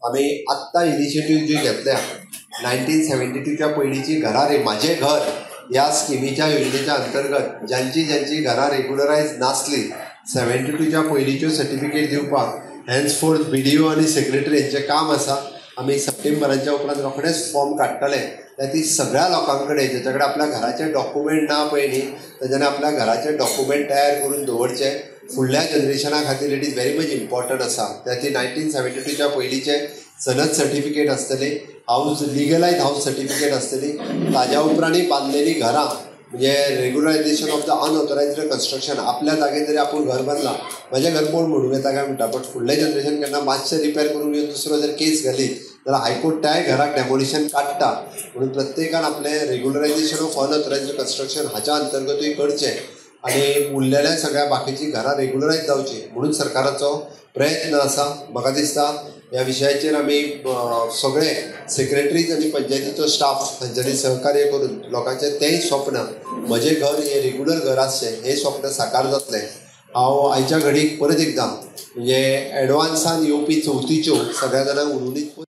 आम्ही आत्ता इनिशिएटिव्ह जी घेतल्या 1972च्या पयलींची घरां माझे घर या स्किमीच्या योजनेच्या अंतर्गत ज्यांची घरां रेग्युलरायज नासली 72च्या पयलींच्यो सर्टिफिकेट दिवपाक हॅन्सफोर्थ BDO आनी सेक्रेटरी यांचें काम आसा. आम्ही सप्टेंबराच्या उपरांत रोखडेच फॉर्म काडटले. ती सगळ्या लोकांकडे ज्याच्या कडेन आपल्या घराचे डॉक्युमेंट ना पळय न्ही तेच्यानी आपल्या घराचे डॉक्युमेंट तयार करून दवरचे. फुडल्या जनरेशना खातीर it is very much important आसा. ती 1972च्या पयलींचे सनद सर्टिफिकेट आसतली, हाऊस लिगलायज हाऊस सर्टिफिकेट आसतली, ताज्या उपरांत बांदलेली घरां म्हणजे रेग्युलरायझेशन ऑफ द अनऑथोरायज्ड कन्स्ट्रक्शन. आपल्या जागेर जरी आपूण घर बांदलां म्हजें घर कोण म्हणूंक येता काय म्हणटा, बट फुडलें जनरेशन केन्ना मातशें रिपेर करून येवन दुसरो जर केस घाली जाल्यार हायकोर्ट त्याय घराक डेमोलिशन काडटा. म्हणून प्रत्येकान आपलें रेग्युलरायझेशन ऑफ अनऑथोरायज्ड कन्स्ट्रक्शन हाच्या अंतर्गतूय करचें आनी उरलेल्या सगळ्या बाकीची घरां रेग्युलरायज जावची म्हणून सरकाराचो प्रयत्न आसा. म्हाका दिसता ह्या विशयाचेर आमी सगळे सेक्रेटरीज आनी पंचायतीचो स्टाफ हांच्यांनी सहकार्य करून लोकांचें तेंय स्वप्न म्हजें घर हें रेग्युलर घर आसचें हें स्वप्न साकार जातलें. हांव आयच्या घडीक परत एकदां म्हणजे एडवान्सान येवपी चवथीच्यो सगळ्या जाणांक उर्वरीत